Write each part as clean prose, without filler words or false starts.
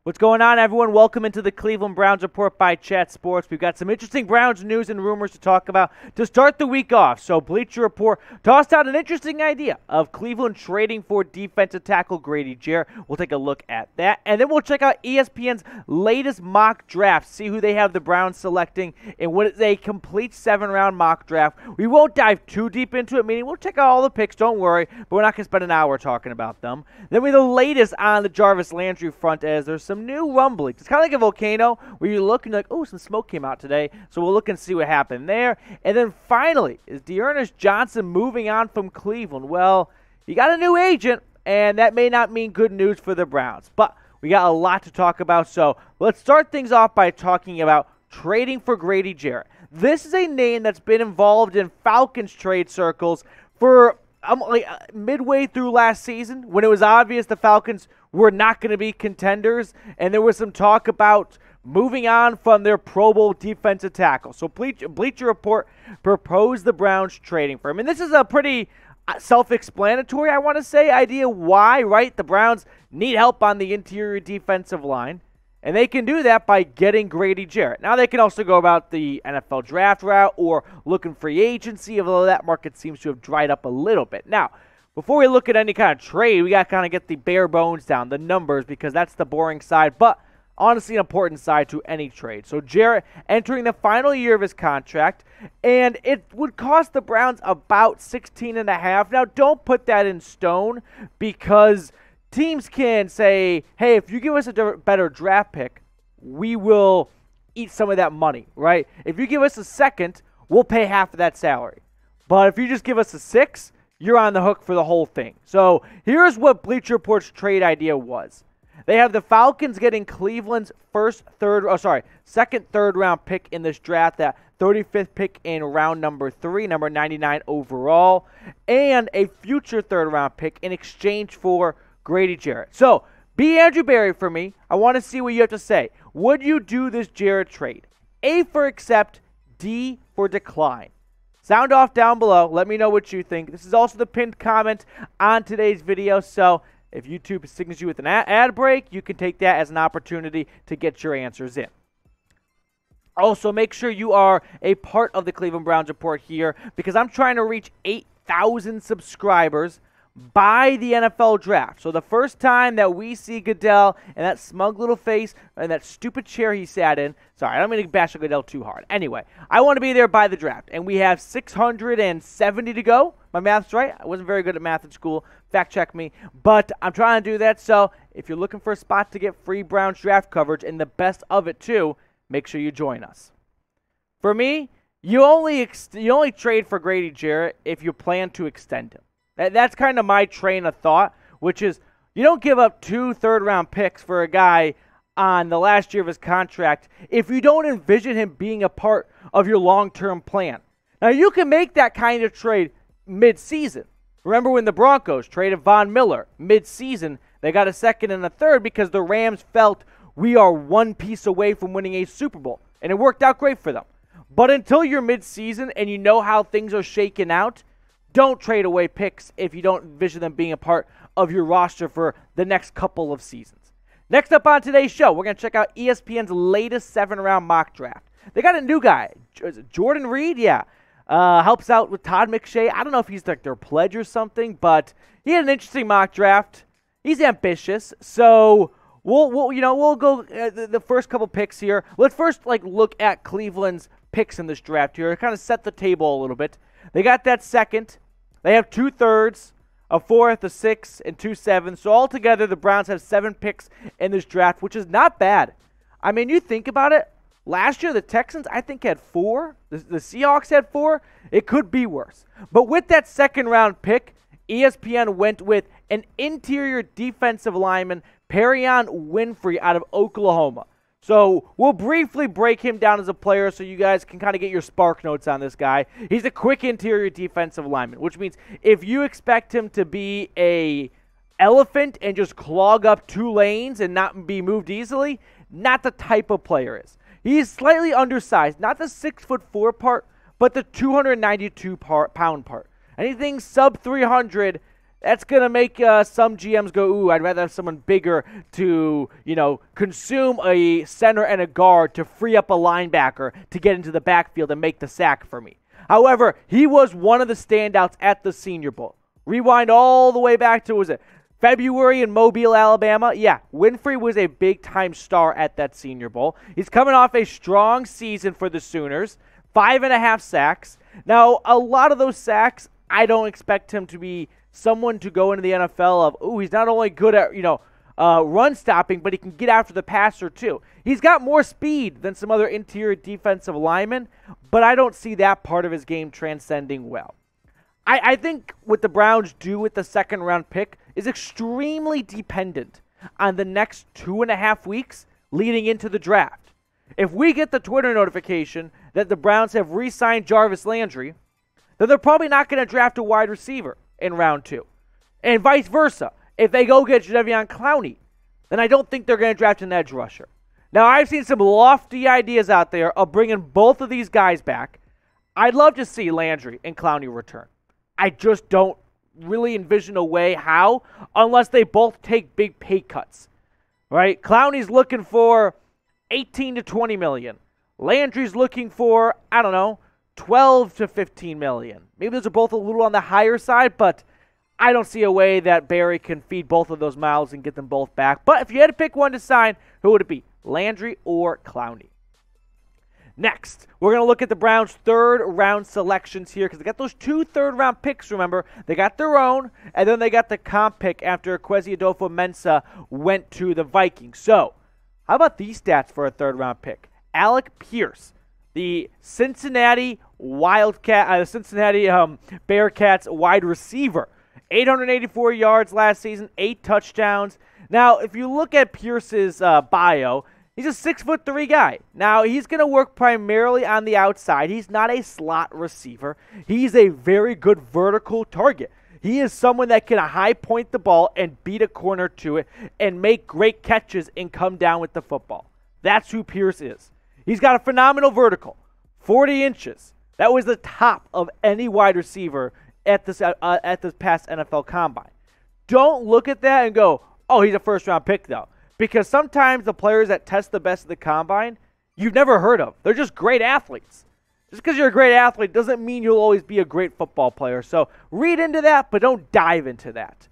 What's going on, everyone? Welcome into the Cleveland Browns Report by Chat Sports. We've got some interesting Browns news and rumors to talk about to start the week off. So Bleacher Report tossed out an interesting idea of Cleveland trading for defensive tackle Grady Jarrett. We'll take a look at that. And then we'll check out ESPN's latest mock draft, see who they have the Browns selecting in what is a complete 7-round mock draft. We won't dive too deep into it, meaning we'll check out all the picks, don't worry, but we're not going to spend an hour talking about them. Then we have the latest on the Jarvis Landry front as there's some new rumblings. It's kind of like a volcano where you look and you're like, oh, some smoke came out today. So we'll look and see what happened there. And then finally, is D'Ernest Johnson moving on from Cleveland? Well, he got a new agent, and that may not mean good news for the Browns. But we got a lot to talk about. So let's start things off by talking about trading for Grady Jarrett. This is a name that's been involved in Falcons trade circles for midway through last season, when it was obvious the Falcons were not going to be contenders, and there was some talk about moving on from their Pro Bowl defensive tackle. So Bleacher Report proposed the Browns trading for him. And this is a pretty self-explanatory, I want to say, idea why, right? The Browns need help on the interior defensive line. And they can do that by getting Grady Jarrett. Now, they can also go about the NFL draft route or looking free agency, although that market seems to have dried up a little bit. Now, before we look at any kind of trade, we got to kind of get the bare bones down, the numbers, because that's the boring side, but honestly an important side to any trade. So Jarrett entering the final year of his contract, and it would cost the Browns about $16.5. Now, don't put that in stone, because teams can say, hey, if you give us a better draft pick, we will eat some of that money, right? If you give us a second, we'll pay half of that salary. But if you just give us a 6, you're on the hook for the whole thing. So here's what Bleacher Report's trade idea was. They have the Falcons getting Cleveland's second, third round pick in this draft, that 35th pick in round number 3, number 99 overall, and a future third round pick in exchange for Grady Jarrett. So, be Andrew Berry for me. I want to see what you have to say. Would you do this Jarrett trade? A for accept, D for decline. Sound off down below. Let me know what you think. This is also the pinned comment on today's video. So, if YouTube signals you with an ad break, you can take that as an opportunity to get your answers in. Also, make sure you are a part of the Cleveland Browns Report here, because I'm trying to reach 8,000 subscribers by the NFL draft. So the first time that we see Goodell and that smug little face and that stupid chair he sat in, sorry, I don't mean to bash Goodell too hard. Anyway, I want to be there by the draft, and we have 670 to go. My math's right. I wasn't very good at math in school. Fact check me. But I'm trying to do that, so if you're looking for a spot to get free Browns draft coverage and the best of it too, make sure you join us. For me, you only trade for Grady Jarrett if you plan to extend him. That's kind of my train of thought, which is you don't give up 2 third-round picks for a guy on the last year of his contract if you don't envision him being a part of your long-term plan. Now, you can make that kind of trade mid-season. Remember when the Broncos traded Von Miller mid-season, they got a second and a third because the Rams felt we are one piece away from winning a Super Bowl, and it worked out great for them. But until you're mid-season and you know how things are shaking out, don't trade away picks if you don't envision them being a part of your roster for the next couple of seasons. Next up on today's show, we're going to check out ESPN's latest 7-round mock draft. They got a new guy, Jordan Reid, helps out with Todd McShay. I don't know if he's like their pledge or something, but he had an interesting mock draft. He's ambitious, so we'll go the first couple picks here. Let's first look at Cleveland's picks in this draft here, kind of set the table a little bit. They got that second. They have 2 thirds, a 4th, a 6th, and 2 7ths. So altogether, the Browns have 7 picks in this draft, which is not bad. I mean, you think about it. Last year, the Texans, I think, had 4. The Seahawks had 4. It could be worse. But with that second-round pick, ESPN went with an interior defensive lineman, Perrion Winfrey, out of Oklahoma. So we'll briefly break him down as a player so you guys can kind of get your spark notes on this guy. He's a quick interior defensive lineman, which means if you expect him to be a elephant and just clog up 2 lanes and not be moved easily, not the type of player is. He's slightly undersized, not the 6'4" part, but the 292-pound part. Anything sub 300 That's going to make some GMs go, ooh, I'd rather have someone bigger to, consume a center and a guard to free up a linebacker to get into the backfield and make the sack for me. However, he was one of the standouts at the Senior Bowl. Rewind all the way back to, February in Mobile, Alabama? Yeah, Winfrey was a big-time star at that Senior Bowl. He's coming off a strong season for the Sooners, 5.5 sacks. Now, a lot of those sacks, I don't expect him to be someone to go into the NFL of, ooh, he's not only good at, run stopping, but he can get after the passer too. He's got more speed than some other interior defensive linemen, but I don't see that part of his game transcending well. I think what the Browns do with the second-round pick is extremely dependent on the next 2.5 weeks leading into the draft. If we get the Twitter notification that the Browns have re-signed Jarvis Landry, then they're probably not going to draft a wide receiver in round 2. And vice versa. If they go get Jadeveon Clowney, then I don't think they're going to draft an edge rusher. Now, I've seen some lofty ideas out there of bringing both of these guys back. I'd love to see Landry and Clowney return. I just don't really envision a way how, unless they both take big pay cuts, right? Clowney's looking for 18 to 20 million. Landry's looking for, 12 to 15 million. Maybe those are both a little on the higher side, but I don't see a way that Barry can feed both of those mouths and get them both back. But if you had to pick one to sign, who would it be? Landry or Clowney? Next, we're going to look at the Browns' third-round selections here because they got those 2 third-round picks, remember. They got their own, and then they got the comp pick after Kwesi Adolfo-Mensah went to the Vikings. So, how about these stats for a third-round pick? Alec Pierce, the Cincinnati Bearcats wide receiver. 884 yards last season, 8 touchdowns. Now, if you look at Pierce's bio, he's a 6'3" guy. Now, he's going to work primarily on the outside. He's not a slot receiver. He's a very good vertical target. He is someone that can high point the ball and beat a corner to it and make great catches and come down with the football. That's who Pierce is. He's got a phenomenal vertical, 40 inches. That was the top of any wide receiver at this past NFL Combine. Don't look at that and go, oh, he's a first-round pick, though. Because sometimes the players that test the best at the Combine, you've never heard of. They're just great athletes. Just because you're a great athlete doesn't mean you'll always be a great football player. So read into that, but don't dive into that.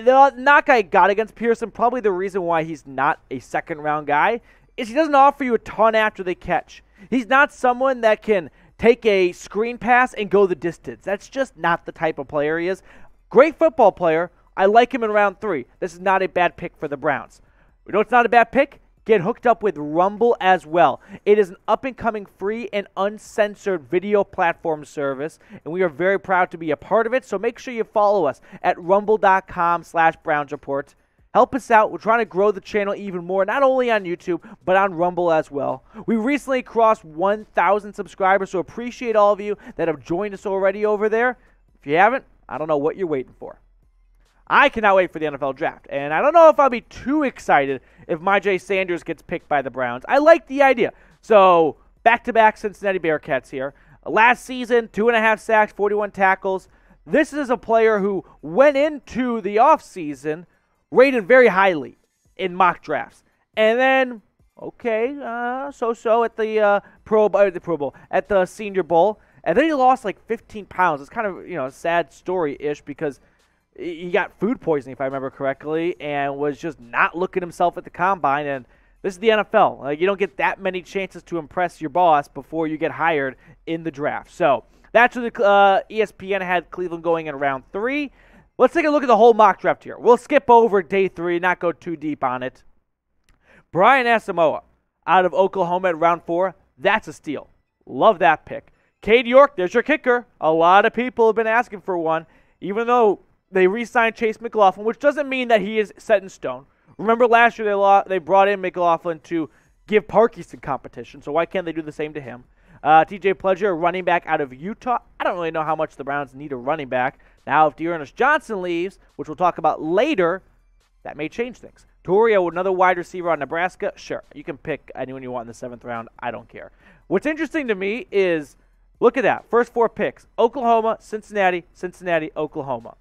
The knock I got against Pearson, probably the reason why he's not a second-round guy, is he doesn't offer you a ton after the catch. He's not someone that can take a screen pass and go the distance. That's just not the type of player he is. Great football player. I like him in round 3. This is not a bad pick for the Browns. You know it's not a bad pick? Get hooked up with Rumble as well. It is an up-and-coming free and uncensored video platform service, and we are very proud to be a part of it, so make sure you follow us at rumble.com/BrownsReport. Help us out. We're trying to grow the channel even more, not only on YouTube, but on Rumble as well. We recently crossed 1,000 subscribers, so appreciate all of you that have joined us already over there. If you haven't, I don't know what you're waiting for. I cannot wait for the NFL draft, and I don't know if I'll be too excited if Myjai Sanders gets picked by the Browns. I like the idea. So, back-to-back Cincinnati Bearcats here. Last season, 2.5 sacks, 41 tackles. This is a player who went into the offseason rated very highly in mock drafts. And then, so-so at the Pro Bowl, at the Senior Bowl. And then he lost like 15 pounds. It's kind of, a sad story-ish because he got food poisoning, if I remember correctly, and was just not looking himself at the Combine. And this is the NFL. Like, you don't get that many chances to impress your boss before you get hired in the draft. So that's what the ESPN had Cleveland going in round 3. Let's take a look at the whole mock draft here. We'll skip over day 3, not go too deep on it. Brian Asamoah out of Oklahoma at round 4. That's a steal. Love that pick. Cade York, there's your kicker. A lot of people have been asking for one, even though they re-signed Chase McLaughlin, which doesn't mean that he is set in stone. Remember last year they brought in McLaughlin to give Parkinson competition, so why can't they do the same to him? TJ Pledger, running back out of Utah. I don't really know how much the Browns need a running back. Now, if Dearness Johnson leaves, which we'll talk about later, that may change things. Toure, another wide receiver on Nebraska. Sure, you can pick anyone you want in the 7th round. I don't care. What's interesting to me is, look at that. First 4 picks. Oklahoma, Cincinnati, Cincinnati, Oklahoma.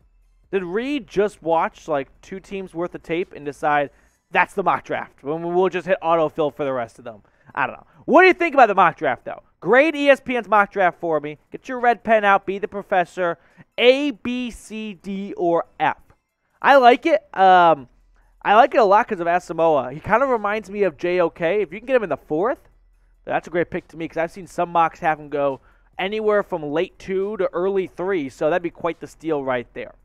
Did Reid just watch like 2 teams worth of tape and decide that's the mock draft? We'll just hit autofill for the rest of them. I don't know. What do you think about the mock draft, though? Grade ESPN's mock draft for me. Get your red pen out. Be the professor. A, B, C, D, or F. I like it. I like it a lot because of Asamoah. He kind of reminds me of JOK. If you can get him in the 4th, that's a great pick to me because I've seen some mocks have him go anywhere from late 2 to early 3, so that'd be quite the steal right there.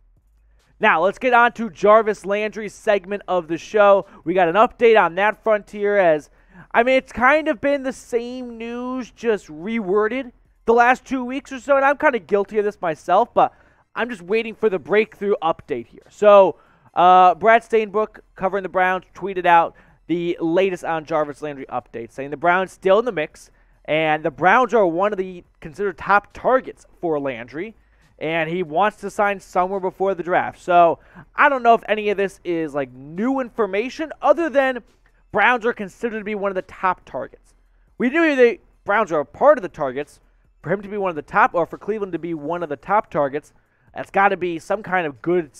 Now, let's get on to Jarvis Landry's segment of the show. We got an update on that frontier as, it's kind of been the same news, just reworded the last 2 weeks or so, and I'm kind of guilty of this myself, but I'm just waiting for the breakthrough update here. So, Brad Stainbrook, covering the Browns, tweeted out the latest on Jarvis Landry update, saying the Browns still in the mix, and the Browns are one of the considered top targets for Landry, and he wants to sign somewhere before the draft. So I don't know if any of this is like new information other than Browns are considered to be one of the top targets. We knew the Browns are a part of the targets. For him to be one of the top, or for Cleveland to be one of the top targets, that's got to be some kind of good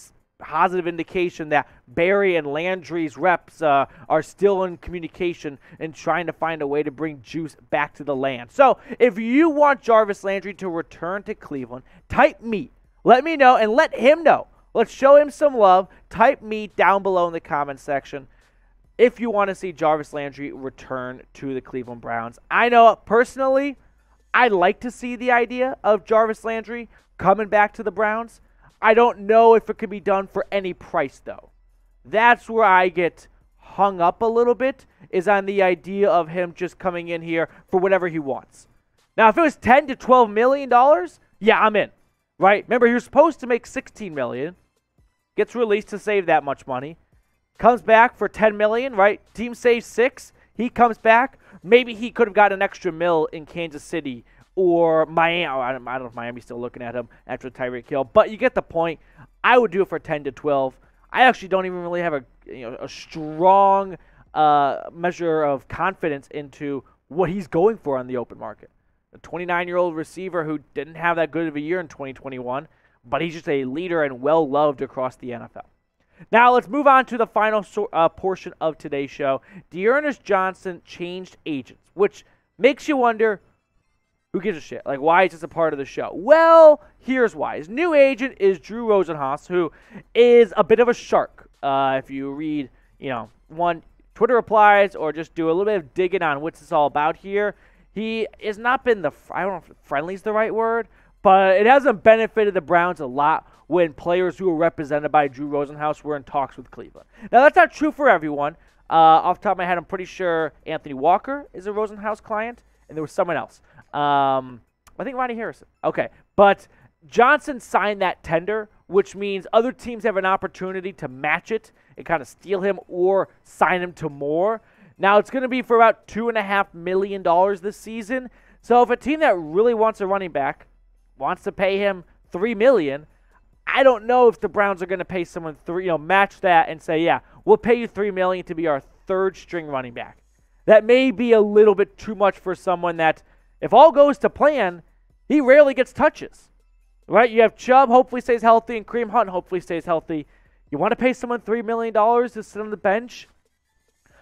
positive indication that Barry and Landry's reps are still in communication and trying to find a way to bring juice back to the land. So if you want Jarvis Landry to return to Cleveland, type me. Let me know and let him know. Let's show him some love. Type me down below in the comment section if you want to see Jarvis Landry return to the Cleveland Browns. I know personally, I'd like to see the idea of Jarvis Landry coming back to the Browns. I don't know if it could be done for any price, though. That's where I get hung up a little bit, is on the idea of him just coming in here for whatever he wants. Now, if it was $10 to $12 million, yeah, I'm in, right? Remember, he was supposed to make $16 million, gets released to save that much money, comes back for $10 million, right? Team saves $6, he comes back. Maybe he could have got an extra $1 in Kansas City or Miami. I don't know if Miami's still looking at him after Tyreek Hill, but you get the point. I would do it for 10 to 12. I actually don't even really have a strong measure of confidence into what he's going for on the open market. A 29-year-old receiver who didn't have that good of a year in 2021, but he's just a leader and well-loved across the NFL. Now let's move on to the final portion of today's show. D'Ernest Johnson changed agents, which makes you wonder, who gives a shit? Like, why is this a part of the show? Well, here's why. His new agent is Drew Rosenhaus, who is a bit of a shark. If you read, one Twitter replies or just do a little bit of digging on what's this all about here, he has not been I don't know if friendly is the right word, but it hasn't benefited the Browns a lot when players who were represented by Drew Rosenhaus were in talks with Cleveland. Now, that's not true for everyone. Off the top of my head, I'm pretty sure Anthony Walker is a Rosenhaus client, and there was someone else. I think Ronnie Harrison. Okay, but Johnson signed that tender, which means other teams have an opportunity to match it and kind of steal him or sign him to more. Now, it's going to be for about $2.5 million this season. So if a team that really wants a running back wants to pay him $3 million, I don't know if the Browns are going to pay someone match that and say, yeah, we'll pay you $3 million to be our third string running back. That may be a little bit too much for someone that, if all goes to plan, he rarely gets touches, right? You have Chubb, hopefully stays healthy, and Kareem Hunt hopefully stays healthy. You want to pay someone $3 million to sit on the bench?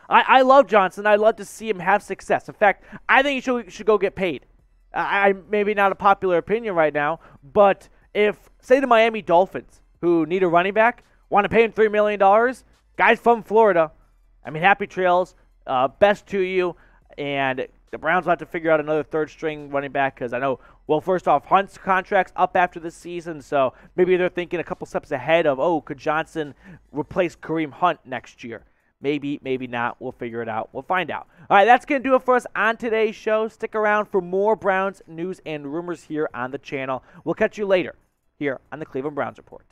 I love Johnson. I'd love to see him have success. In fact, I think he should go get paid. Maybe not a popular opinion right now, but if, say, the Miami Dolphins, who need a running back, want to pay him $3 million, guys from Florida, happy trails, best to you, and the Browns will have to figure out another third-string running back because I know, well, first off, Hunt's contract's up after this season, so maybe they're thinking a couple steps ahead of, could Johnson replace Kareem Hunt next year? Maybe, maybe not. We'll figure it out. We'll find out. All right, that's going to do it for us on today's show. Stick around for more Browns news and rumors here on the channel. We'll catch you later here on the Cleveland Browns Report.